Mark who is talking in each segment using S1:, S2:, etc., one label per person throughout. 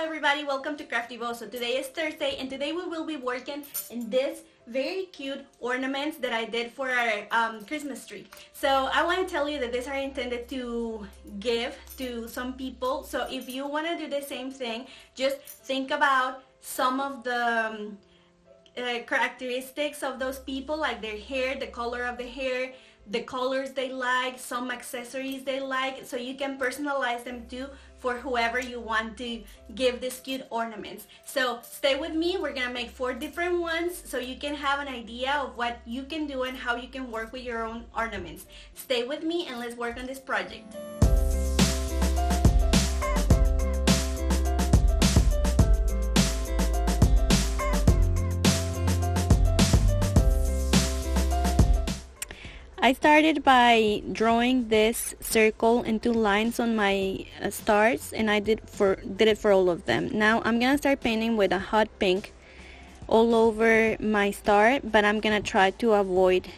S1: everybody, welcome to Crafty Bo. So today is Thursday and today we will be working in this very cute ornaments that I did for our Christmas tree. So I want to tell you that these are intended to give to some people. So if you want to do the same thing, just think about some of the characteristics of those people, like their hair, the color of the hair, the colors they like, some accessories they like, so you can personalize them too for whoever you want to give these cute ornaments. So stay with me, we're gonna make 4 different ones so you can have an idea of what you can do and how you can work with your own ornaments. Stay with me and let's work on this project. I started by drawing this circle into lines on my stars, and I did it for all of them. Now I'm gonna start painting with a hot pink all over my star, but I'm gonna try to avoid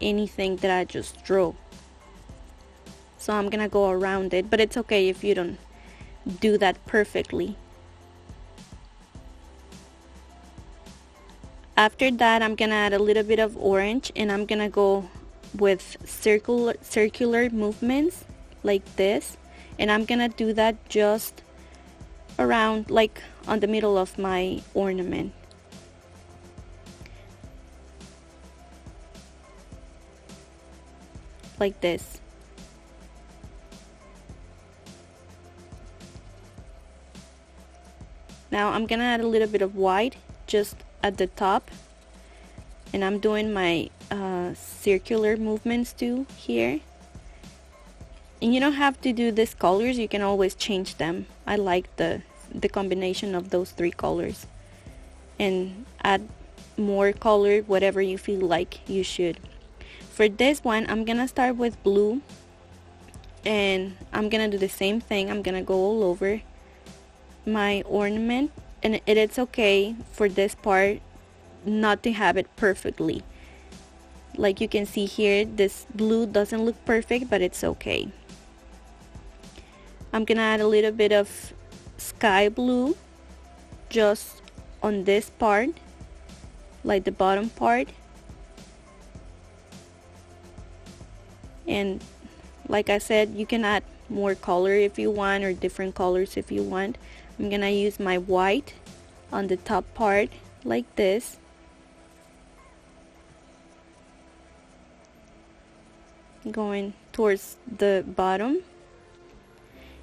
S1: anything that I just drew. So I'm gonna go around it, but it's okay if you don't do that perfectly. After that, I'm gonna add a little bit of orange, and I'm gonna go with circular movements like this, and I'm gonna do that just around, like on the middle of my ornament. Like this. Now I'm gonna add a little bit of white just at the top, and I'm doing my circular movements too here. And you don't have to do these colors, you can always change them. I like the combination of those 3 colors, and add more color whatever you feel like you should. For this one, I'm gonna start with blue, and I'm gonna do the same thing. I'm gonna go all over my ornament, and it's okay for this part not to have it perfectly. Like you can see here, this blue doesn't look perfect, but it's okay. I'm gonna add a little bit of sky blue just on this part, like the bottom part. And like I said, you can add more color if you want, or different colors if you want. I'm gonna use my white on the top part like this, going towards the bottom.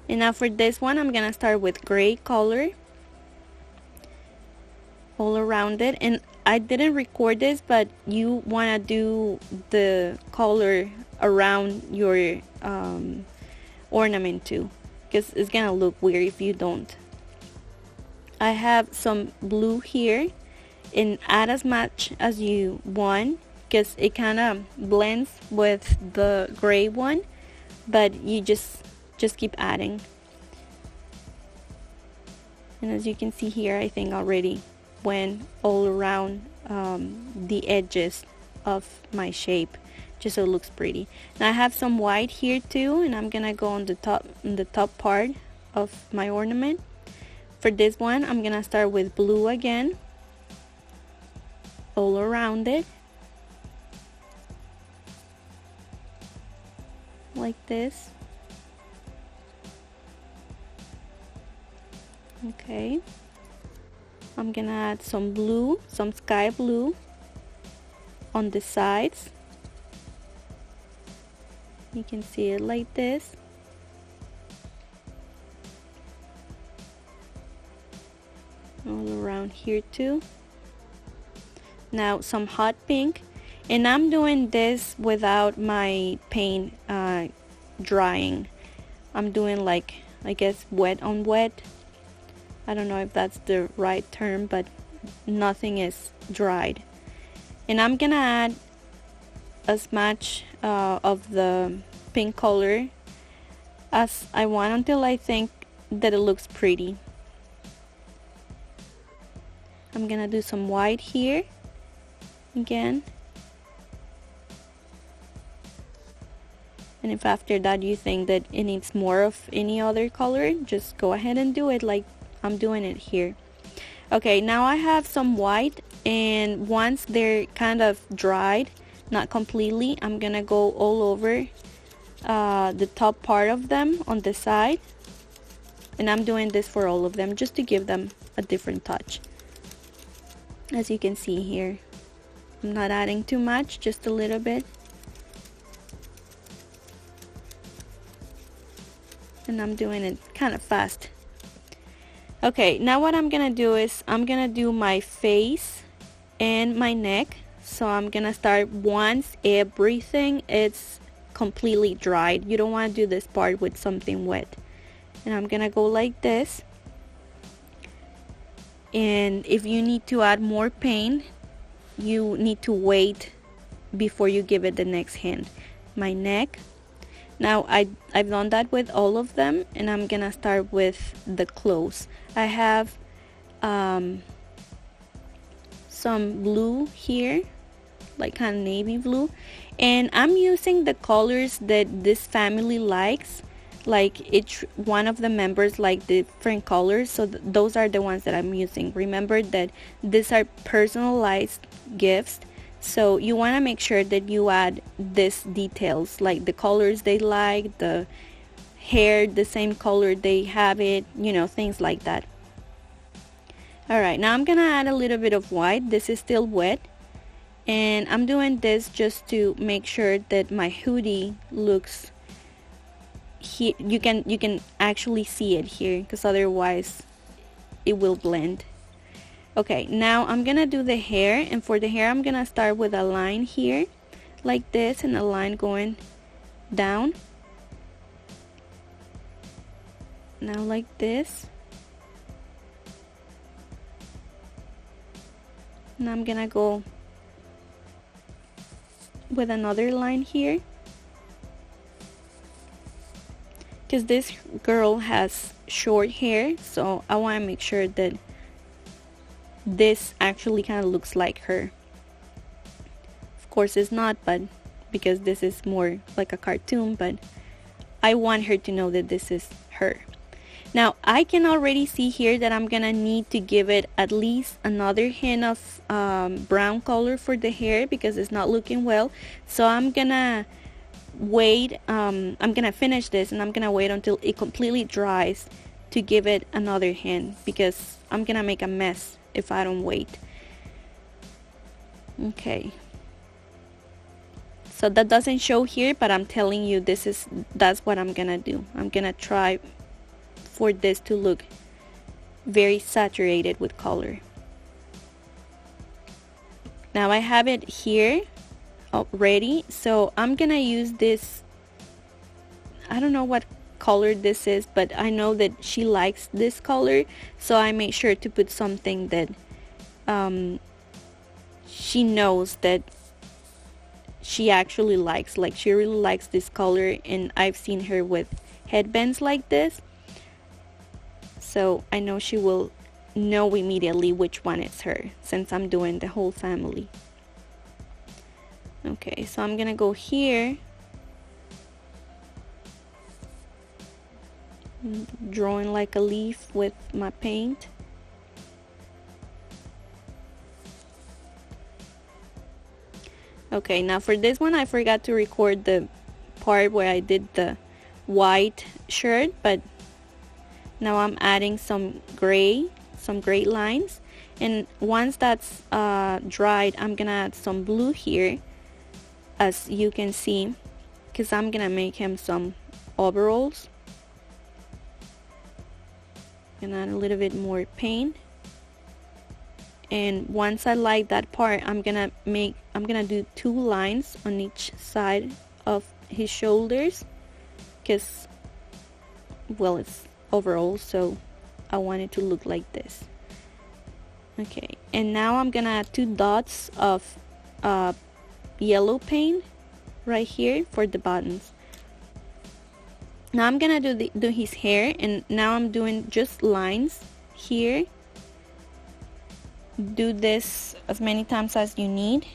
S1: And now for this one, I'm gonna start with gray color all around it. And I didn't record this, but you wanna do the color around your ornament too, because it's gonna look weird if you don't. I have some blue here, and add as much as you want because it kind of blends with the gray one, but you just keep adding. And as you can see here, I think already went all around the edges of my shape, just so it looks pretty. Now I have some white here too, and I'm gonna go on the top part of my ornament. For this one, I'm gonna start with blue again, all around it, like this. Okay, I'm gonna add some blue, some sky blue on the sides. You can see it like this. All around here too. Now some hot pink, and I'm doing this without my paint drying. I'm doing, like, I guess, wet on wet. I don't know if that's the right term, but nothing is dried. And I'm gonna add as much of the pink color as I want until I think that it looks pretty. I'm gonna do some white here again, And if after that you think that it needs more of any other color, just go ahead and do it like I'm doing it here. Okay, now I have some white, and once they're kind of dried, not completely, I'm gonna go all over the top part of them on the side. And I'm doing this for all of them just to give them a different touch. As you can see here, I'm not adding too much, just a little bit. And I'm doing it kind of fast. Okay, now what I'm gonna do is I'm gonna do my face and my neck. So I'm gonna start once everything is completely dried. You don't want to do this part with something wet. And I'm gonna go like this. And if you need to add more paint, you need to wait before you give it the next hand. My neck. Now I've done that with all of them, and I'm gonna start with the clothes. I have some blue here, like kind of navy blue, and I'm using the colors that this family likes. Like each one of the members like different colors, so those are the ones that I'm using. Remember that these are personalized gifts, so you want to make sure that you add these details, like the colors they like, the hair the same color they have it, you know, things like that. Alright, now I'm gonna add a little bit of white. This is still wet, and I'm doing this just to make sure that my hoodie looks here. You can actually see it here, because otherwise it will blend. Okay, now I'm gonna do the hair, and for the hair I'm gonna start with a line here like this, and a line going down. Now like this. Now I'm gonna go with another line here, because this girl has short hair, so I want to make sure that this actually kind of looks like her. Of course it's not, but because this is more like a cartoon, but I want her to know that this is her. Now I can already see here that I'm gonna need to give it at least another hint of brown color for the hair, because it's not looking well. So I'm gonna wait, I'm gonna finish this, and I'm gonna wait until it completely dries to give it another hint, because I'm gonna make a mess if I don't wait. Okay, so that doesn't show here, but I'm telling you that's what I'm gonna do. I'm gonna try for this to look very saturated with color. Now I have it here already, so I'm gonna use this, I don't know what color this is, but I know that she likes this color, so I made sure to put something that she knows that she actually likes. Like she really likes this color, and I've seen her with headbands like this, so I know she will know immediately which one is her, since I'm doing the whole family. Okay, so I'm gonna go here, drawing like a leaf with my paint. Okay, now for this one I forgot to record the part where I did the white shirt, but now I'm adding some gray lines, and once that's dried, I'm gonna add some blue here, as you can see, because I'm gonna make him some overalls. And add a little bit more paint, and once I like that part, I'm gonna do 2 lines on each side of his shoulders, because well, it's overall, so I want it to look like this. Okay, and now I'm gonna add 2 dots of yellow paint right here for the buttons. Now I'm gonna do his hair, and now I'm doing just lines here. Do this as many times as you need,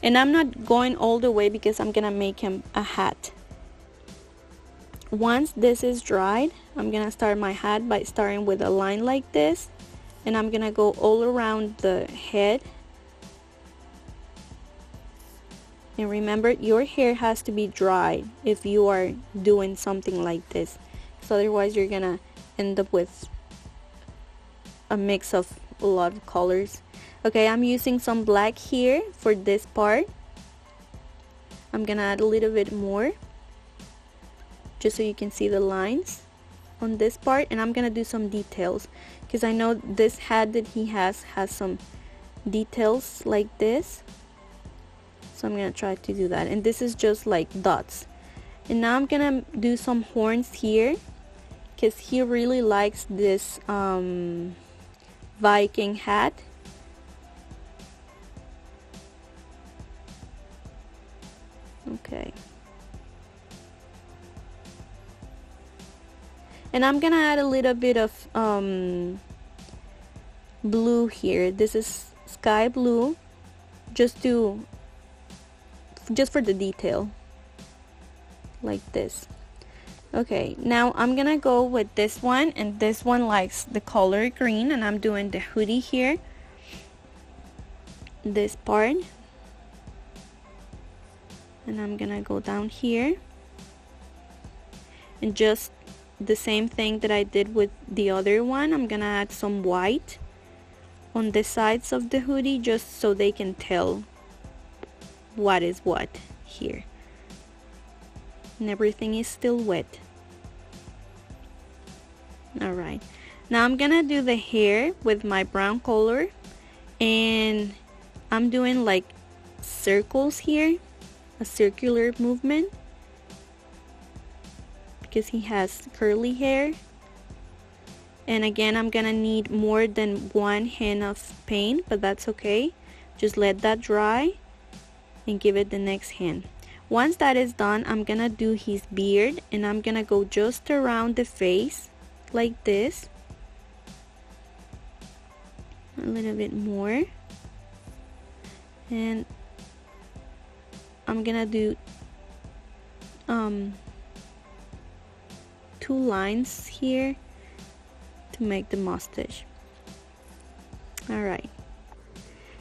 S1: and I'm not going all the way because I'm gonna make him a hat. once this is dried, I'm gonna start my hat by starting with a line like this, and I'm gonna go all around the head. And remember, your hair has to be dry if you are doing something like this, so otherwise you're gonna end up with a mix of a lot of colors. Okay, I'm using some black here for this part. I'm gonna add a little bit more just so you can see the lines on this part, and I'm gonna do some details because I know this hat that he has some details like this, so I'm gonna try to do that. And this is just like dots. And now I'm gonna do some horns here because he really likes this Viking hat. Okay. And I'm gonna add a little bit of blue here. This is sky blue, just for the detail, like this. Okay, now I'm gonna go with this one, and this one likes the color green, and I'm doing the hoodie here, this part, and I'm gonna go down here and just the same thing that I did with the other one. I'm gonna add some white on the sides of the hoodie just so they can tell what is what here, and everything is still wet. Alright, now I'm gonna do the hair with my brown color, and I'm doing like circles here, a circular movement, because he has curly hair. And again, I'm gonna need more than one hand of paint, but that's okay. Just let that dry and give it the next hand. Once that is done, I'm gonna do his beard, and I'm gonna go just around the face like this, a little bit more, and I'm gonna do 2 lines here to make the mustache. Alright,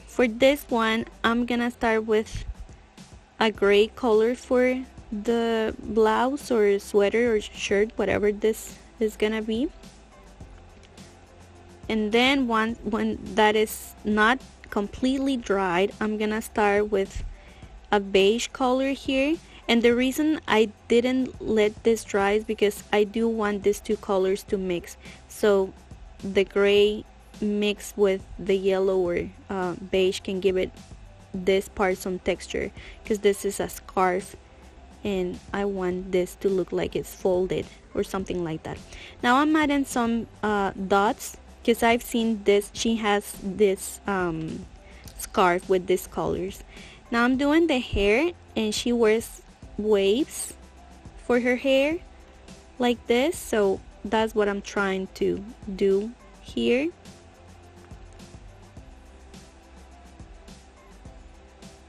S1: for this one I'm gonna start with a gray color for the blouse or sweater or shirt, whatever this is gonna be. And then when that is not completely dried, I'm gonna start with a beige color here. And the reason I didn't let this dry is because I do want these 2 colors to mix, so the gray mixed with the yellow or beige can give it this part some texture, because this is a scarf and I want this to look like it's folded or something like that. Now I'm adding some dots because I've seen this, she has this scarf with these colors. Now I'm doing the hair, and she wears waves for her hair like this, so that's what I'm trying to do here.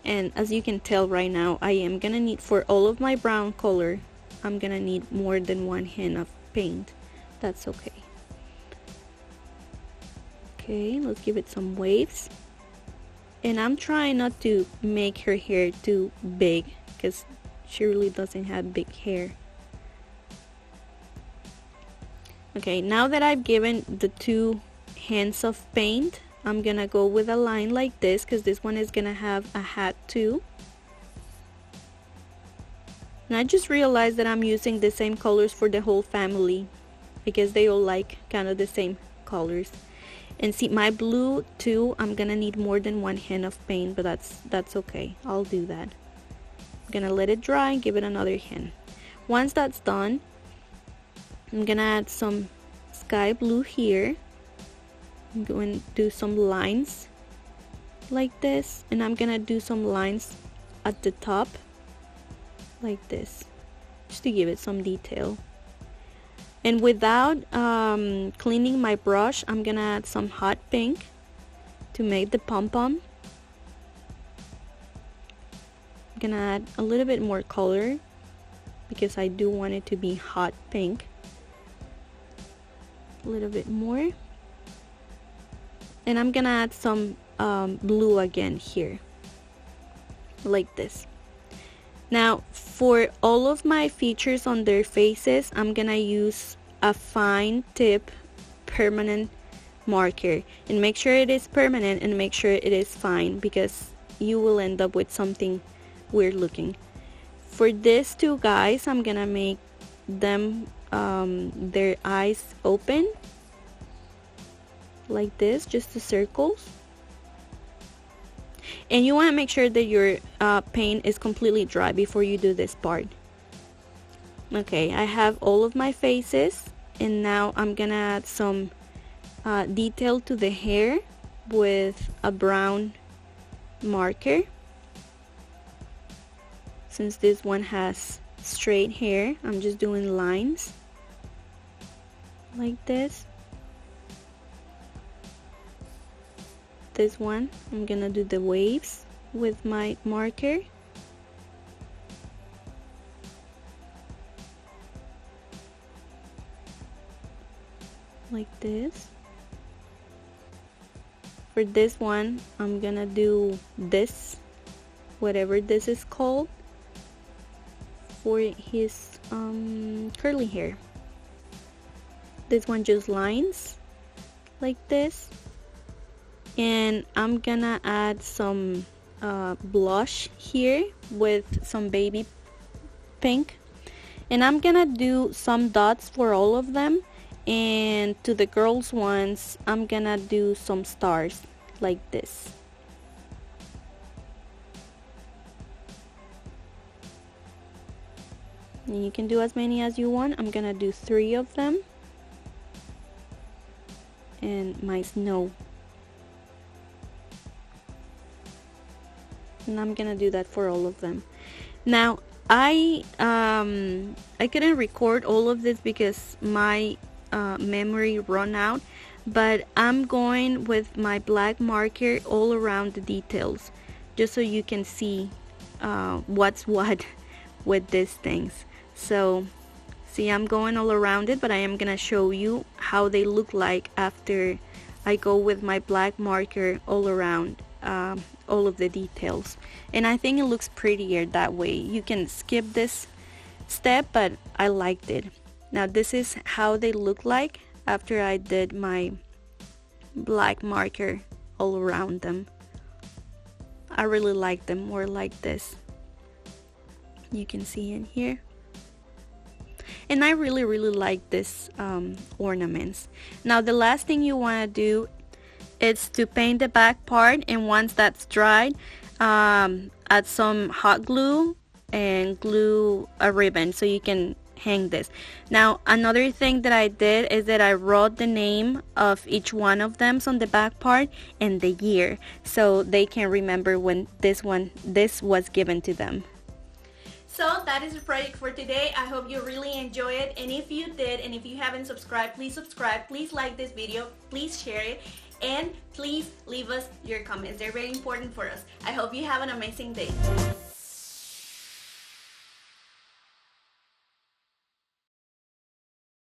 S1: And as you can tell right now, I am gonna need, for all of my brown color, I'm gonna need more than one hand of paint. That's okay. Okay, let's give it some waves. And I'm trying not to make her hair too big because she really doesn't have big hair. Okay, now that I've given the 2 hands of paint, I'm gonna go with a line like this because this one is gonna have a hat too. And I just realized that I'm using the same colors for the whole family because they all like kind of the same colors. And see, my blue too, I'm gonna need more than one hand of paint, but that's okay. I'll do that. I'm gonna let it dry and give it another hand. Once that's done, I'm gonna add some sky blue here. I'm going to do some lines like this, and I'm gonna do some lines at the top like this, just to give it some detail. And without cleaning my brush, I'm gonna add some hot pink to make the pom-pom. I'm gonna add a little bit more color because I do want it to be hot pink. A little bit more. And I'm gonna add some blue again here, like this. Now for all of my features on their faces, I'm gonna use a fine tip permanent marker, and make sure it is permanent and make sure it is fine, because you will end up with something weird looking. For these two guys, I'm gonna make them their eyes open like this, just the circles. And you want to make sure that your paint is completely dry before you do this part. Okay, I have all of my faces, and now I'm gonna add some detail to the hair with a brown marker. Since this one has straight hair, I'm just doing lines like this. This one, I'm gonna do the waves with my marker. Like this. For this one, I'm gonna do this, whatever this is called, for his curly hair. This one just lines like this. And I'm gonna add some blush here with some baby pink, and I'm gonna do some dots for all of them, and to the girls ones I'm gonna do some stars like this. And you can do as many as you want. I'm gonna do 3 of them, and my snow. And I'm gonna do that for all of them. Now I couldn't record all of this because my memory run out, but I'm going with my black marker all around the details, just so you can see what's what with these things. So see, I'm going all around it, but I am gonna show you how they look like after I go with my black marker all around all of the details. And I think it looks prettier that way. You can skip this step, but I liked it. Now this is how they look like after I did my black marker all around them. I really like them more like this. You can see in here. And I really like this ornaments. Now the last thing you want to do is to paint the back part, and once that's dried, add some hot glue and glue a ribbon so you can hang this. Now another thing that I did is that I wrote the name of each one of them on the back part and the year, so they can remember when this was given to them. So that is the project for today. I hope you really enjoy it, and if you did, and if you haven't subscribed, please subscribe, please like this video, please share it, and please leave us your comments. They're very important for us. I hope you have an amazing day.